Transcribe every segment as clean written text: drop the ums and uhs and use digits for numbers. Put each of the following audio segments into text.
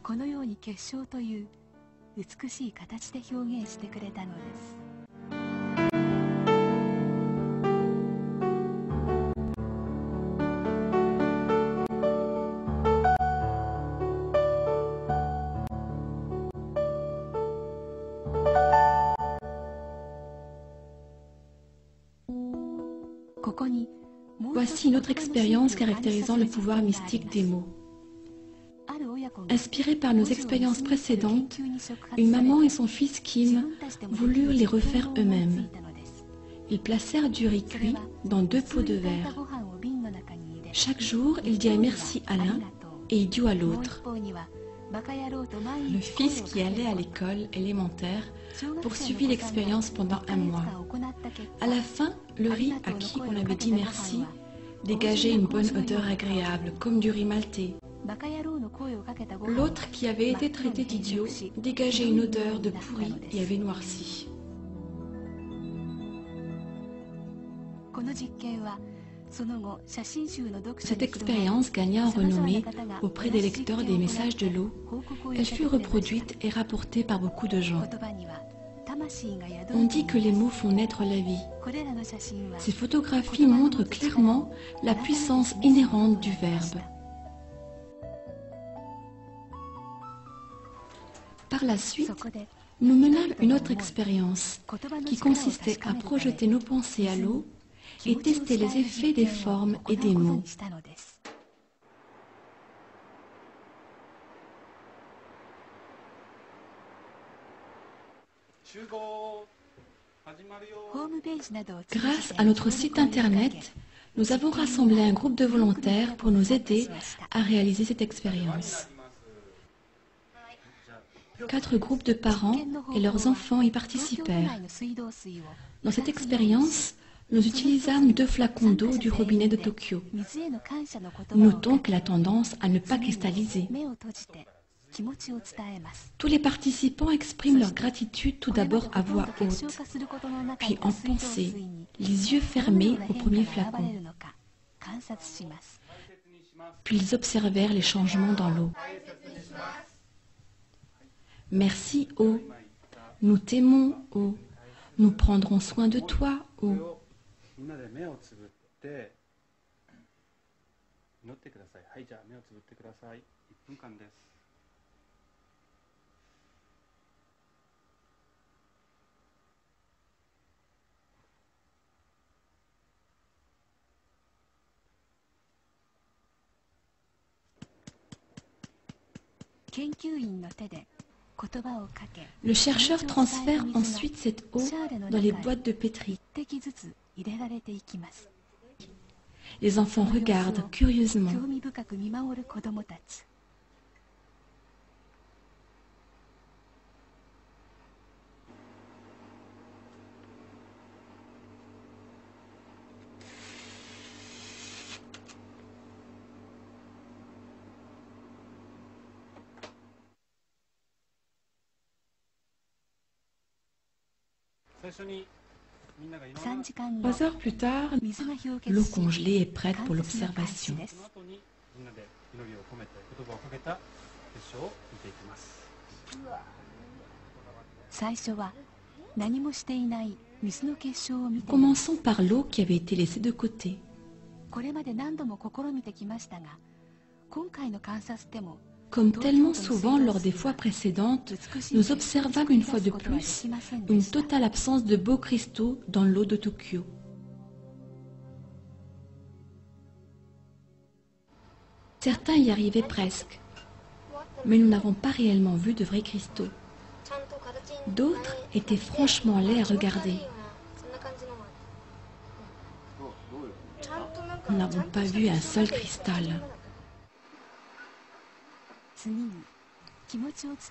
このように結晶という美しい形で表現してくれたのです。Voici une autre expérience caractérisant le pouvoir mystique des mots. Inspirés par nos expériences précédentes, une maman et son fils Kim voulurent les refaire eux-mêmes. Ils placèrent du riz cuit dans 2 pots de verre. Chaque jour, il dit merci à l'un et idiot à l'autre. Le fils qui allait à l'école élémentaire poursuivit l'expérience pendant 1 mois. À la fin, le riz à qui on avait dit merci dégageait une bonne odeur agréable, comme du riz maltais. L'autre, qui avait été traité d'idiot, dégageait une odeur de pourri et avait noirci. Cette expérience gagna en renommée auprès des lecteurs des messages de l'eau. Elle fut reproduite et rapportée par beaucoup de gens. On dit que les mots font naître la vie. Ces photographies montrent clairement la puissance inhérente du verbe. Par la suite, nous menâmes une autre expérience qui consistait à projeter nos pensées à l'eau et tester les effets des formes et des mots. Grâce à notre site internet, nous avons rassemblé un groupe de volontaires pour nous aider à réaliser cette expérience. 4 groupes de parents et leurs enfants y participèrent. Dans cette expérience, nous utilisâmes 2 flacons d'eau du robinet de Tokyo. Notons qu'elle a tendance à ne pas cristalliser. Tous les participants expriment leur gratitude tout d'abord à voix haute, puis en pensée, les yeux fermés au premier flacon. Puis ils observèrent les changements dans l'eau. Merci eau, nous t'aimons eau, nous prendrons soin de toi eau. Le chercheur transfère ensuite cette eau dans les boîtes de pétri. Les enfants regardent curieusement. Trois heures plus tard, l'eau congelée est prête pour l'observation. Commençons par l'eau qui avait été laissée de côté. Comme tellement souvent lors des fois précédentes, nous observâmes une fois de plus une totale absence de beaux cristaux dans l'eau de Tokyo. Certains y arrivaient presque, mais nous n'avons pas réellement vu de vrais cristaux. D'autres étaient franchement laids à regarder. Nous n'avons pas vu un seul cristal.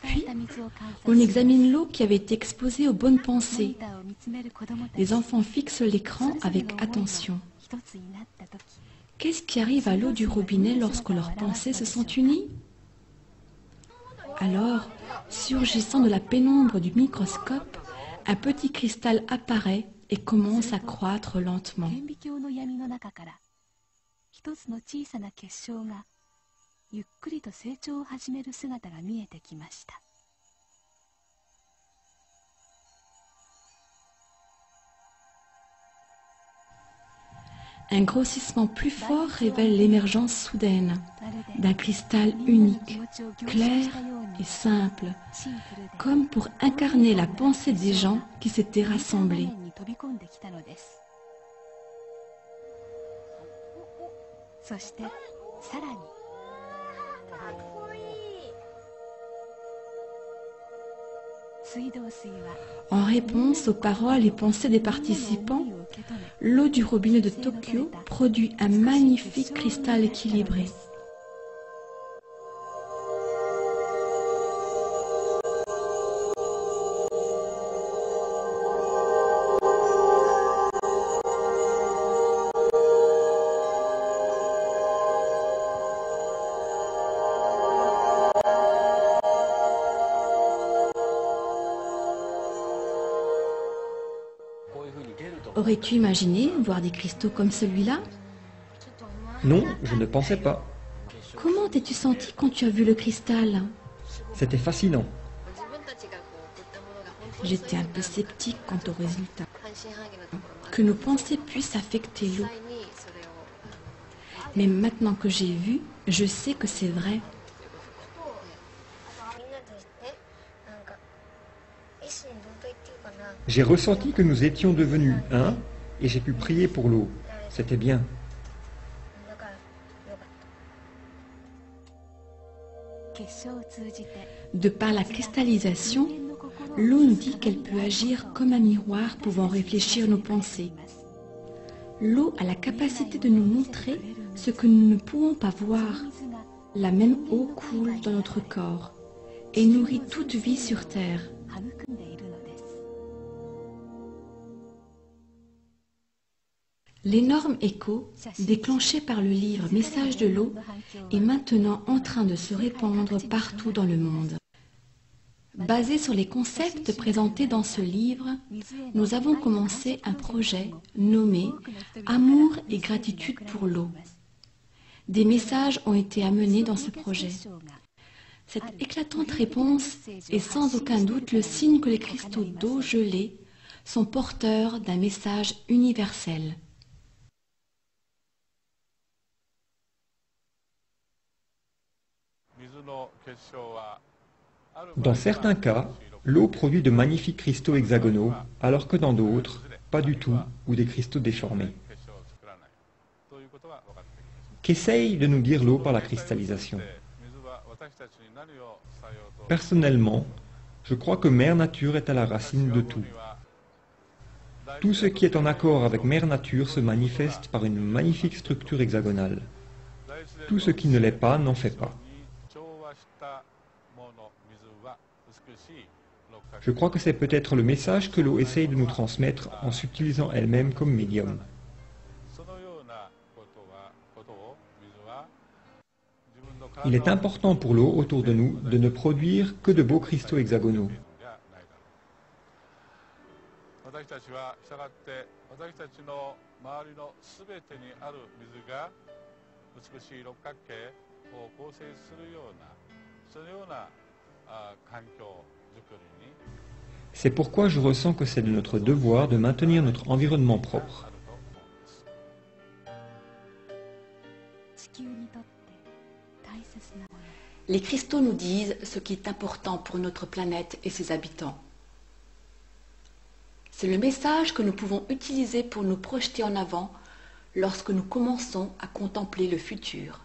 Puis, on examine l'eau qui avait été exposée aux bonnes pensées. Les enfants fixent l'écran avec attention. Qu'est-ce qui arrive à l'eau du robinet lorsque leurs pensées se sont unies? Alors, surgissant de la pénombre du microscope, un petit cristal apparaît et commence à croître lentement. ゆっくりと成長を始める姿が見えてきました。Un grossissement plus fort révèle l'émergence soudaine d'un cristal unique, clair et simple, comme pour incarner la pensée des gens qui s'étaient rassemblés. En réponse aux paroles et pensées des participants, l'eau du robinet de Tokyo produit un magnifique cristal équilibré. Aurais-tu imaginé voir des cristaux comme celui-là? Non, je ne pensais pas. Comment t'es-tu senti quand tu as vu le cristal? C'était fascinant. J'étais un peu sceptique quant au résultat. Que nos pensées puissent affecter l'eau. Mais maintenant que j'ai vu, je sais que c'est vrai. J'ai ressenti que nous étions devenus un et j'ai pu prier pour l'eau. C'était bien. De par la cristallisation, l'eau nous dit qu'elle peut agir comme un miroir pouvant réfléchir nos pensées. L'eau a la capacité de nous montrer ce que nous ne pouvons pas voir. La même eau coule dans notre corps et nourrit toute vie sur Terre. L'énorme écho, déclenché par le livre Message de l'eau, est maintenant en train de se répandre partout dans le monde. Basé sur les concepts présentés dans ce livre, nous avons commencé un projet nommé « Amour et gratitude pour l'eau ». Des messages ont été amenés dans ce projet. Cette éclatante réponse est sans aucun doute le signe que les cristaux d'eau gelée sont porteurs d'un message universel. Dans certains cas, l'eau produit de magnifiques cristaux hexagonaux, alors que dans d'autres, pas du tout, ou des cristaux déformés. Qu'essaye de nous dire l'eau par la cristallisation? Personnellement, je crois que Mère Nature est à la racine de tout. Tout ce qui est en accord avec Mère Nature se manifeste par une magnifique structure hexagonale. Tout ce qui ne l'est pas n'en fait pas. Je crois que c'est peut-être le message que l'eau essaye de nous transmettre en s'utilisant elle-même comme médium. Il est important pour l'eau autour de nous de ne produire que de beaux cristaux hexagonaux. C'est pourquoi je ressens que c'est de notre devoir de maintenir notre environnement propre. Les cristaux nous disent ce qui est important pour notre planète et ses habitants. C'est le message que nous pouvons utiliser pour nous projeter en avant lorsque nous commençons à contempler le futur.